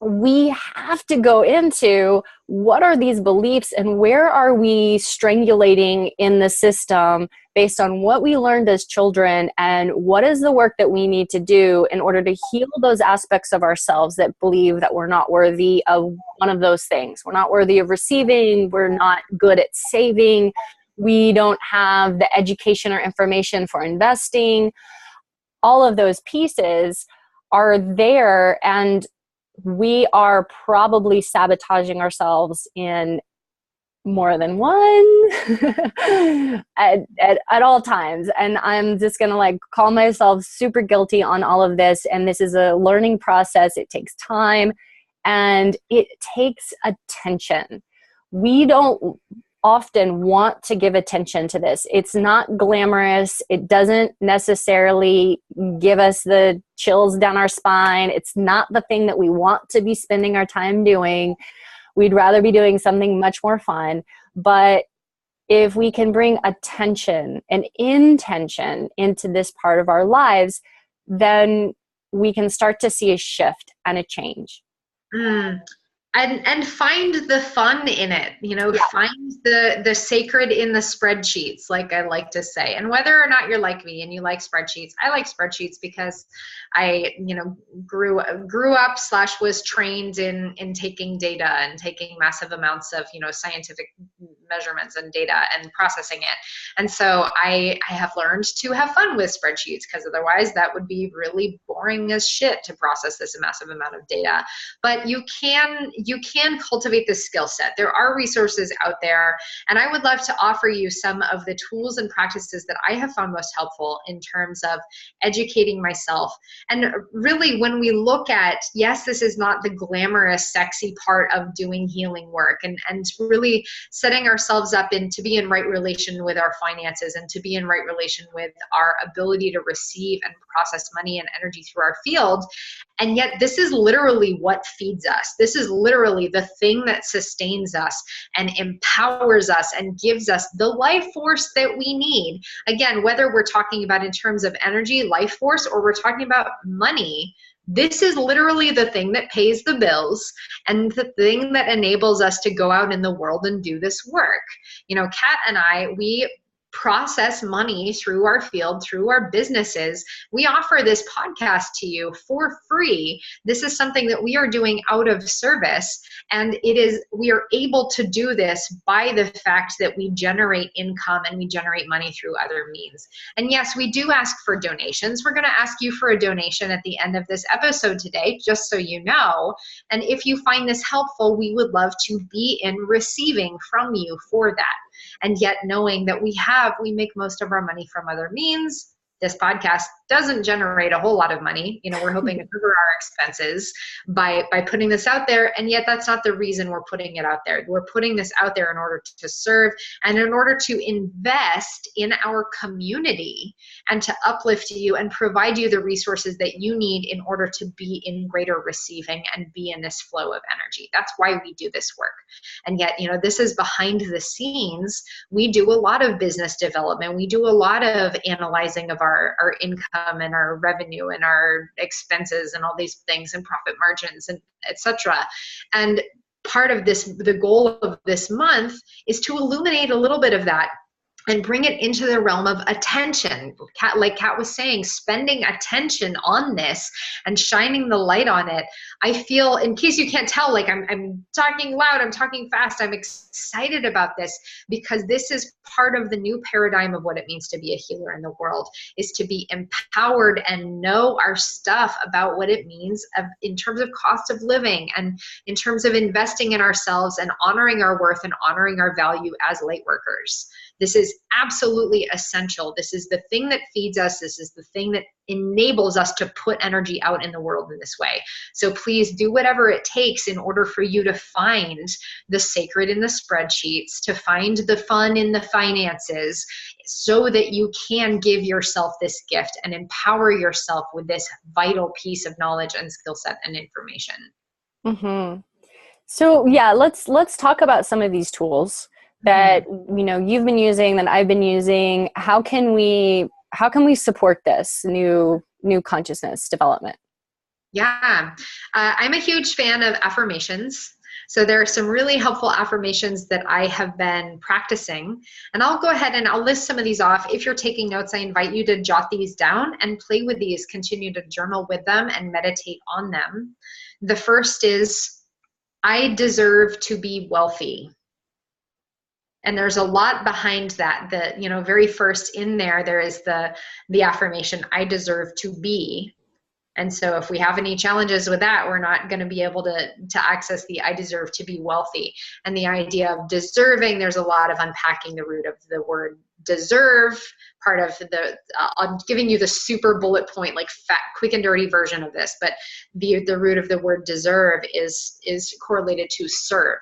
Speaker 2: we have to go into what are these beliefs and where are we strangulating in the system based on what we learned as children, and what is the work that we need to do in order to heal those aspects of ourselves that believe that we're not worthy of one of those things. We're not worthy of receiving. We're not good at saving. We don't have the education or information for investing. All of those pieces are there, and we are probably sabotaging ourselves in more than one at all times. And I'm just going to call myself super guilty on all of this. And this is a learning process. It takes time and it takes attention. We don't often want to give attention to this. It's not glamorous. It doesn't necessarily give us the chills down our spine. It's not the thing that we want to be spending our time doing. We'd rather be doing something much more fun. But if we can bring attention and intention into this part of our lives, then we can start to see a shift and a change.
Speaker 1: And find the fun in it, find the sacred in the spreadsheets, like I like to say. And whether or not you're like me and you like spreadsheets, I like spreadsheets because I, grew up / was trained in taking data and taking massive amounts of, scientific measurements and data and processing it. And so I have learned to have fun with spreadsheets, because otherwise that would be really boring as shit to process this massive amount of data. But you can cultivate this skill set. There are resources out there, and I would love to offer you some of the tools and practices that I have found most helpful in terms of educating myself. And really, when we look at, yes, this is not the glamorous, sexy part of doing healing work, and really setting ourselves up to be in right relation with our finances and to be in right relation with our ability to receive and process money and energy through our field. And yet this is literally what feeds us. This is literally the thing that sustains us and empowers us and gives us the life force that we need. Again, whether we're talking about in terms of energy, life force, or we're talking about money, this is literally the thing that pays the bills and the thing that enables us to go out in the world and do this work. Kat and I, we process money through our field, through our businesses. We offer this podcast to you for free. This is something that we are doing out of service, and we are able to do this by the fact that we generate income and we generate money through other means. And yes, we do ask for donations. We're going to ask you for a donation at the end of this episode today, just so you know. And if you find this helpful, we would love to be in receiving from you for that. And yet knowing that we make most of our money from other means. This podcast doesn't generate a whole lot of money. We're hoping to cover our expenses by putting this out there. And yet that's not the reason we're putting it out there. We're putting this out there in order to serve and in order to invest in our community and to uplift you and provide you the resources that you need in order to be in greater receiving and be in this flow of energy. That's why we do this work. And yet, this is behind the scenes. We do a lot of business development. We do a lot of analyzing of our income and our revenue and our expenses and all these things and profit margins and etc. And part of this, the goal of this month is to illuminate a little bit of that and bring it into the realm of attention. Like Kat was saying, spending attention on this and shining the light on it. I feel, in case you can't tell, like I'm talking loud, I'm talking fast, I'm excited about this because this is part of the new paradigm of what it means to be a healer in the world, is to be empowered and know our stuff about what it means in terms of cost of living and in terms of investing in ourselves and honoring our worth and honoring our value as light workers. This is absolutely essential. This is the thing that feeds us. This is the thing that enables us to put energy out in the world in this way. So please do whatever it takes in order for you to find the sacred in the spreadsheets, to find the fun in the finances, so that you can give yourself this gift and empower yourself with this vital piece of knowledge and skill set and information.
Speaker 2: Mm-hmm. So yeah, let's talk about some of these tools that you've been using, that I've been using. How can we support this new consciousness development?
Speaker 1: Yeah, I'm a huge fan of affirmations. So there are some really helpful affirmations that I have been practicing, and I'll go ahead and I'll list some of these off. If you're taking notes, I invite you to jot these down and play with these, continue to journal with them and meditate on them. The first is, I deserve to be wealthy. And there's a lot behind that. The very first in there is the affirmation, I deserve to be. And so if we have any challenges with that, we're not going to be able to access the I deserve to be wealthy. And the idea of deserving, there's a lot of unpacking the root of the word deserve. Part of I'm giving you the super bullet point, like fat, quick and dirty version of this, but the root of the word deserve is correlated to serve.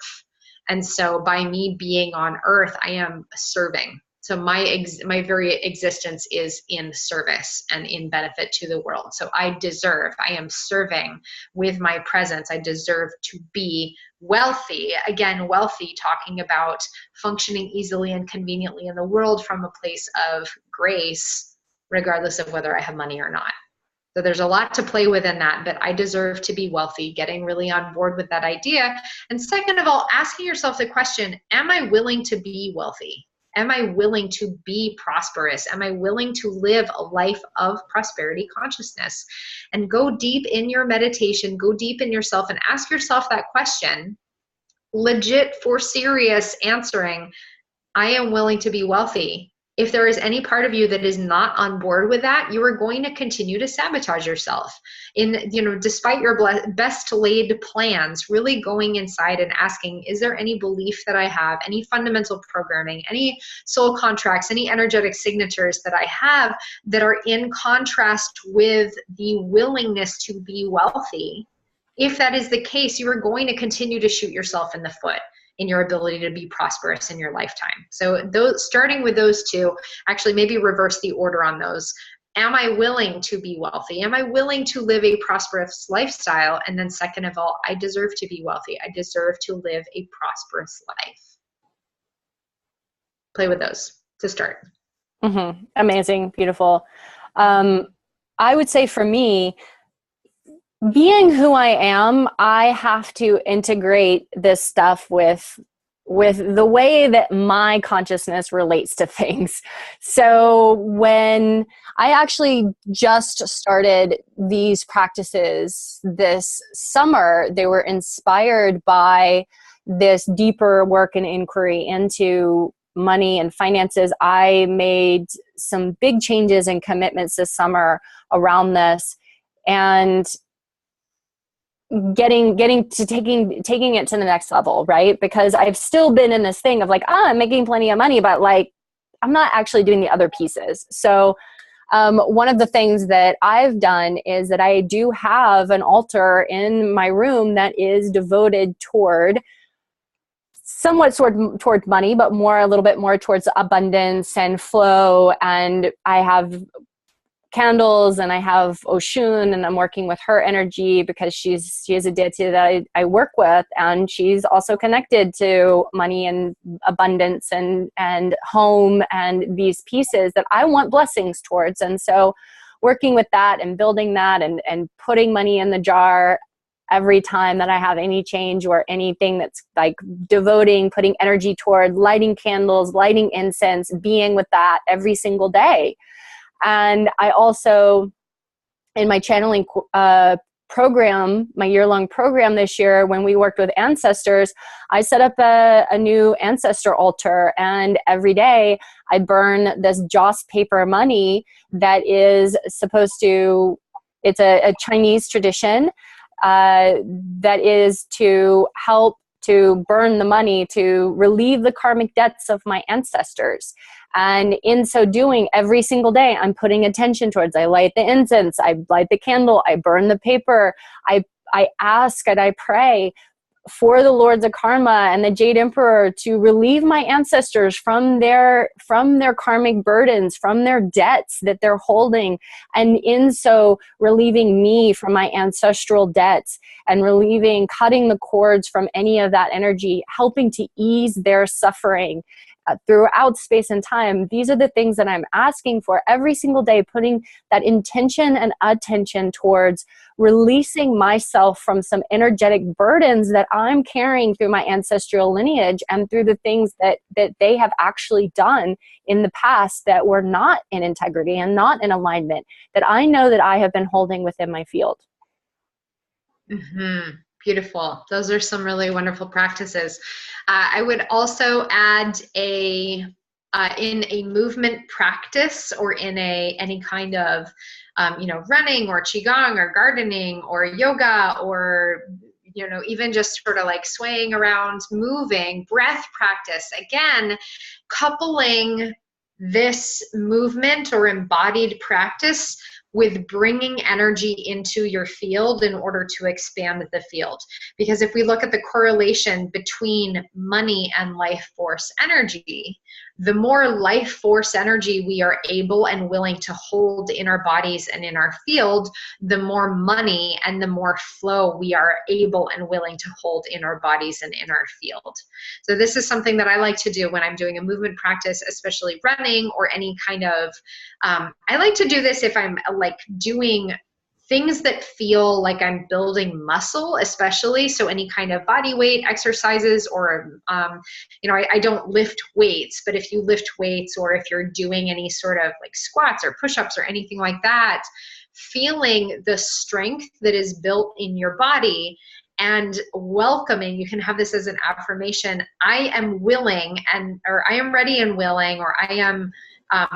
Speaker 1: And so by me being on earth, I am serving. So my very existence is in service and in benefit to the world. So I am serving with my presence. I deserve to be wealthy. Again, wealthy, talking about functioning easily and conveniently in the world from a place of grace, regardless of whether I have money or not. So there's a lot to play with in that, but I deserve to be wealthy, getting really on board with that idea. And second of all, asking yourself the question, am I willing to be wealthy? Am I willing to be prosperous? Am I willing to live a life of prosperity consciousness? And go deep in your meditation, go deep in yourself and ask yourself that question, legit, for serious, answering, I am willing to be wealthy. If there is any part of you that is not on board with that, you are going to continue to sabotage yourself. Despite your best laid plans, really going inside and asking, is there any belief that I have, any fundamental programming, any soul contracts, any energetic signatures that I have that are in contrast with the willingness to be wealthy? If that is the case, you are going to continue to shoot yourself in the foot in your ability to be prosperous in your lifetime. So starting with those two, actually maybe reverse the order on those. Am I willing to be wealthy? Am I willing to live a prosperous lifestyle? And then second of all, I deserve to be wealthy. I deserve to live a prosperous life. Play with those to start.
Speaker 2: Mm-hmm. Amazing. Beautiful. I would say for me, being who I am, I have to integrate this stuff with the way that my consciousness relates to things. So when I actually just started these practices this summer, they were inspired by this deeper work and inquiry into money and finances. I made some big changes and commitments this summer around this. And getting to taking it to the next level, right? Because I've still been in this thing of like, I'm making plenty of money, but like, I'm not actually doing the other pieces. So one of the things that I've done is that I do have an altar in my room that is devoted toward toward money, but a little bit more towards abundance and flow. And I have candles, and I have Oshun, and I'm working with her energy because she is a deity that I work with, and she's also connected to money and abundance and home and these pieces that I want blessings towards. And so working with that and building that and putting money in the jar every time that I have any change or anything that's like putting energy toward, lighting candles, lighting incense, being with that every single day. And I also, in my channeling program, my year-long program this year, when we worked with ancestors, I set up a new ancestor altar, and every day I burn this joss paper money that is supposed to, it's a Chinese tradition that is to help to burn the money to relieve the karmic debts of my ancestors. And in so doing, every single day, I'm putting attention towards, I light the incense, I light the candle, I burn the paper, I ask and I pray for the Lords of Karma and the Jade Emperor to relieve my ancestors from their karmic burdens, from their debts that they're holding, and in so relieving me from my ancestral debts and cutting the cords from any of that energy, helping to ease their suffering throughout space and time. These are the things that I'm asking for every single day, putting that intention and attention towards releasing myself from some energetic burdens that I'm carrying through my ancestral lineage and through the things that they have actually done in the past that were not in integrity and not in alignment, that I know that I have been holding within my field.
Speaker 1: Mm-hmm. Beautiful. Those are some really wonderful practices. I would also add in a movement practice or in any kind of, running or qigong or gardening or yoga or, even just sort of like swaying around, moving, breath practice. Again, coupling this movement or embodied practice with bringing energy into your field in order to expand the field. Because if we look at the correlation between money and life force energy, the more life force energy we are able and willing to hold in our bodies and in our field, the more money and the more flow we are able and willing to hold in our bodies and in our field. So this is something that I like to do when I'm doing a movement practice, especially running or any kind of, I like to do this if I'm like doing things that feel like I'm building muscle, especially. So any kind of body weight exercises or, I don't lift weights, but if you lift weights or if you're doing any sort of like squats or push-ups or anything like that, feeling the strength that is built in your body and welcoming, you can have this as an affirmation, I am willing or I am ready and willing, or I am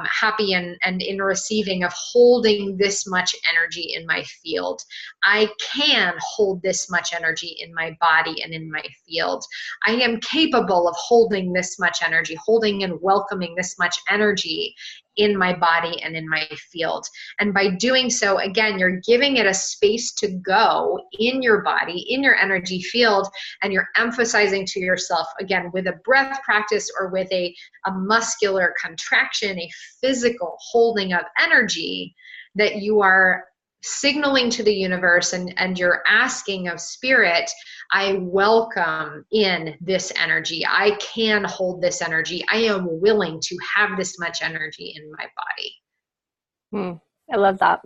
Speaker 1: happy and in receiving of holding this much energy in my field. I can hold this much energy in my body and in my field. I am capable of holding this much energy, holding and welcoming this much energy in my body and in my field. And by doing so, again, you're giving it a space to go in your body, in your energy field, and you're emphasizing to yourself, again, with a breath practice or with a muscular contraction, a physical holding of energy, that you are signaling to the universe and you're asking of spirit, I welcome in this energy. I can hold this energy. I am willing to have this much energy in my body.
Speaker 2: I love that.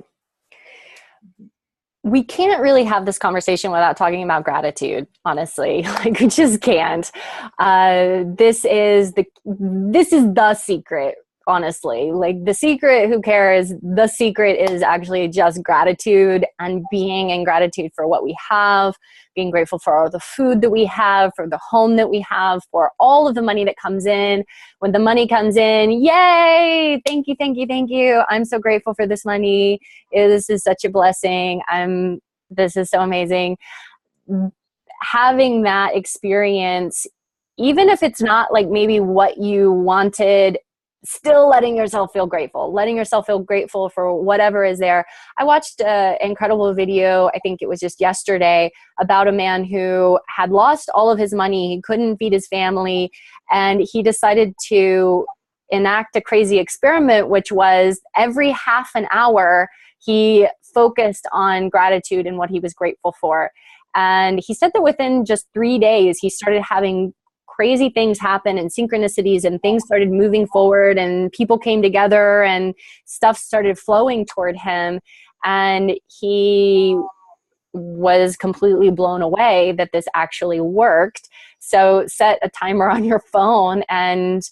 Speaker 2: We can't really have this conversation without talking about gratitude, honestly. Like, we just can't. This is the secret, honestly. Like, the secret, who cares? The secret is actually just gratitude and being in gratitude for what we have, being grateful for all the food that we have, for the home that we have, for all of the money that comes in. When the money comes in, yay! Thank you, thank you, thank you. I'm so grateful for this money. This is such a blessing. This is so amazing. having that experience, even if it's not like maybe what you wanted, still letting yourself feel grateful for whatever is there. I watched an incredible video, I think it was just yesterday, about a man who had lost all of his money. He couldn't feed his family, and he decided to enact a crazy experiment, which was every half an hour, he focused on gratitude and what he was grateful for. And he said that within just 3 days, he started having crazy things happen and synchronicities, and things started moving forward, and people came together and stuff started flowing toward him. And he was completely blown away that this actually worked. So set a timer on your phone and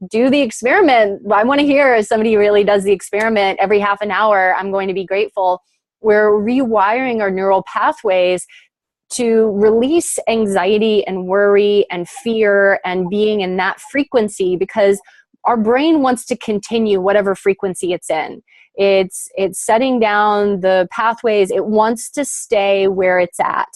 Speaker 2: do the experiment. I want to hear if somebody really does the experiment. Every half an hour, I'm going to be grateful. We're rewiring our neural pathways to release anxiety and worry and fear and being in that frequency, because our brain wants to continue whatever frequency it's in. It's setting down the pathways. It wants to stay where it's at.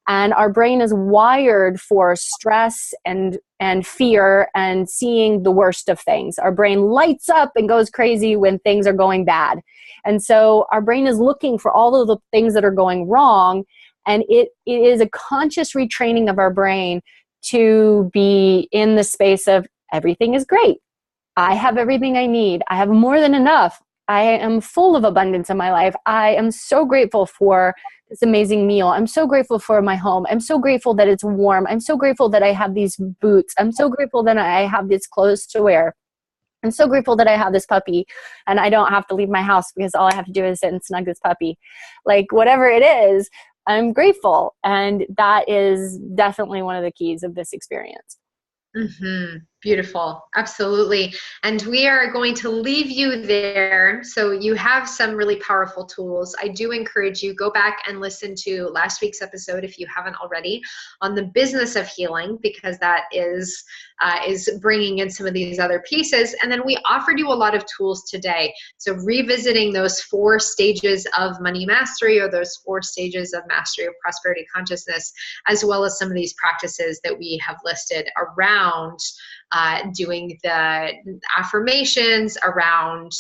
Speaker 2: And our brain is wired for stress and fear and seeing the worst of things. Our brain lights up and goes crazy when things are going bad. And so our brain is looking for all of the things that are going wrong. And it is a conscious retraining of our brain to be in the space of everything is great. I have everything I need. I have more than enough. I am full of abundance in my life. I am so grateful for this amazing meal. I'm so grateful for my home. I'm so grateful that it's warm. I'm so grateful that I have these boots. I'm so grateful that I have these clothes to wear. I'm so grateful that I have this puppy and I don't have to leave my house because all I have to do is sit and snug this puppy. Like whatever it is, I'm grateful. And that is definitely one of the keys of this experience.
Speaker 1: Mm-hmm. Beautiful. Absolutely. And we are going to leave you there. So you have some really powerful tools. I do encourage you, go back and listen to last week's episode if you haven't already on the business of healing, because that is bringing in some of these other pieces. And then we offered you a lot of tools today. So revisiting those 4 stages of money mastery, or those 4 stages of mastery of prosperity consciousness, as well as some of these practices that we have listed around doing the affirmations, around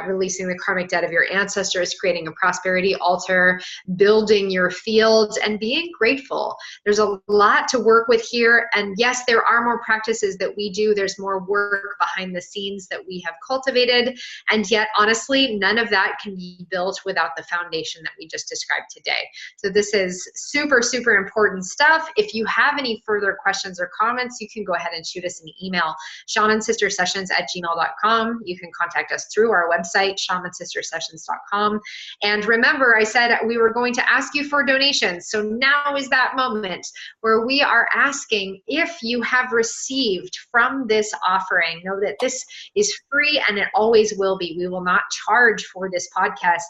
Speaker 1: releasing the karmic debt of your ancestors, creating a prosperity altar, building your field, and being grateful. There's a lot to work with here. And yes, there are more practices that we do. There's more work behind the scenes that we have cultivated. And yet, honestly, none of that can be built without the foundation that we just described today. So this is super, super important stuff. If you have any further questions or comments, you can go ahead and shoot us an email, shamansistersessions@gmail.com. You can contact us through our website, shamansistersessions.com. And remember, I said we were going to ask you for donations. So now is that moment where we are asking if you have received from this offering. Know that this is free and it always will be. We will not charge for this podcast.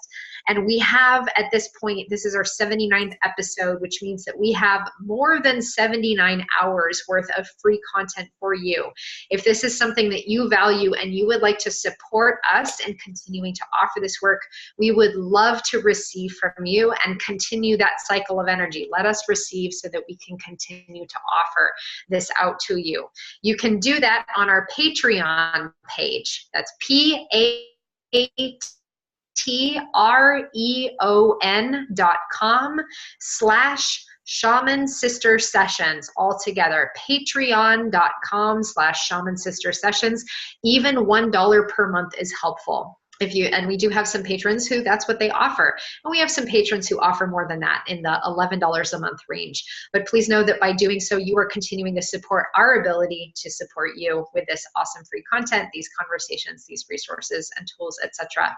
Speaker 1: And we have, at this point, this is our 79th episode, which means that we have more than 79 hours worth of free content for you. If this is something that you value and you would like to support us in continuing to offer this work, we would love to receive from you and continue that cycle of energy. Let us receive so that we can continue to offer this out to you. You can do that on our Patreon page. That's patreon.com/Shaman Sister Sessions, all together. Patreon.com/Shaman Sister Sessions. Even $1 per month is helpful. And we do have some patrons who that's what they offer. And we have some patrons who offer more than that in the $11 a month range. But please know that by doing so, you are continuing to support our ability to support you with this awesome free content, these conversations, these resources and tools, etc.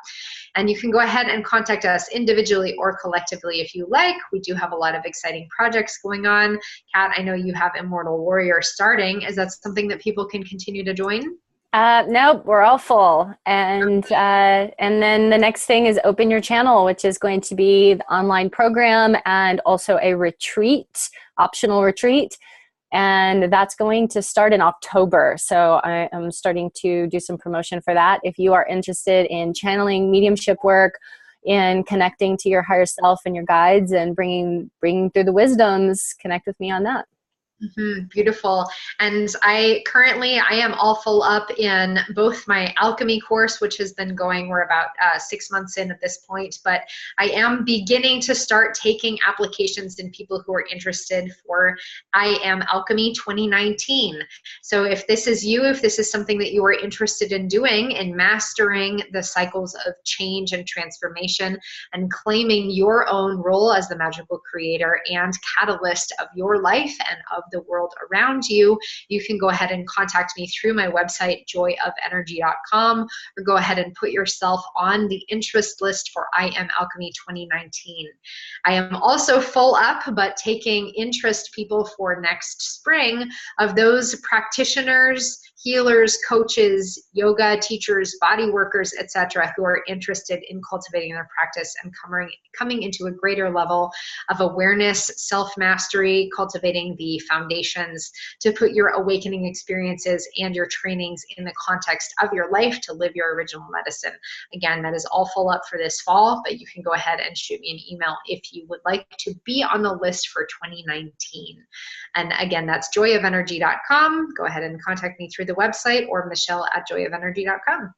Speaker 1: And you can go ahead and contact us individually or collectively if you like. We do have a lot of exciting projects going on. Kat, I know you have Immortal Warrior starting. Is that something that people can continue to join?
Speaker 2: Nope, we're all full. And then the next thing is Open Your Channel, which is going to be the online program and also a retreat, optional retreat. And that's going to start in October. So I am starting to do some promotion for that. If you are interested in channeling, mediumship work, in connecting to your higher self and your guides and bringing through the wisdoms, connect with me on that.
Speaker 1: Beautiful. And I am all full up in both my alchemy course, which has been going, we're about 6 months in at this point, but I am beginning to start taking applications in people who are interested for I Am Alchemy 2019. So if this is you, if this is something that you are interested in doing and mastering the cycles of change and transformation and claiming your own role as the magical creator and catalyst of your life and of the world around you, you can go ahead and contact me through my website, joyofenergy.com, or go ahead and put yourself on the interest list for I Am Alchemy 2019. I am also full up, but taking interest people for next spring of those practitioners, healers, coaches, yoga teachers, body workers, etc., who are interested in cultivating their practice and coming into a greater level of awareness, self-mastery, cultivating the foundations to put your awakening experiences and your trainings in the context of your life to live your original medicine. Again, that is all full up for this fall, but you can go ahead and shoot me an email if you would like to be on the list for 2019. And again, that's joyofenergy.com. Go ahead and contact me through the website or michelle@joyofenergy.com.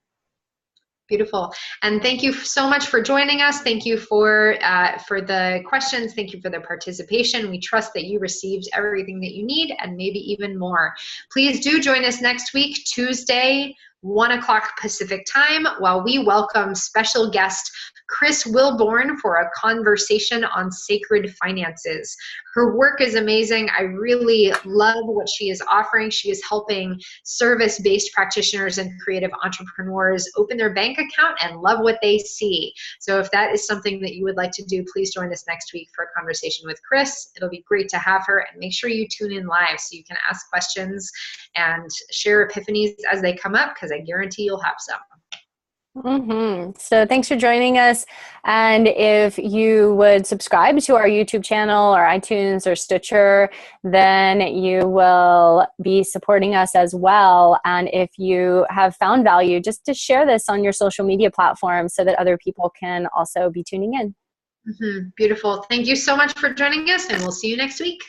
Speaker 1: Beautiful. And thank you so much for joining us. Thank you for the questions. Thank you for the participation. We trust that you received everything that you need and maybe even more. Please do join us next week, Tuesday, 1 o'clock Pacific time, while we welcome special guest Chris Wilborn for a conversation on sacred finances. Her work is amazing. I really love what she is offering. She is helping service-based practitioners and creative entrepreneurs open their bank account and love what they see. So if that is something that you would like to do, please join us next week for a conversation with Chris. It'll be great to have her, and make sure you tune in live so you can ask questions and share epiphanies as they come up, because I guarantee you'll have some.
Speaker 2: So thanks for joining us. And if you would subscribe to our YouTube channel or iTunes or Stitcher, then you will be supporting us as well. And if you have found value, just to share this on your social media platforms so that other people can also be tuning in.
Speaker 1: Beautiful. Thank you so much for joining us, and we'll see you next week.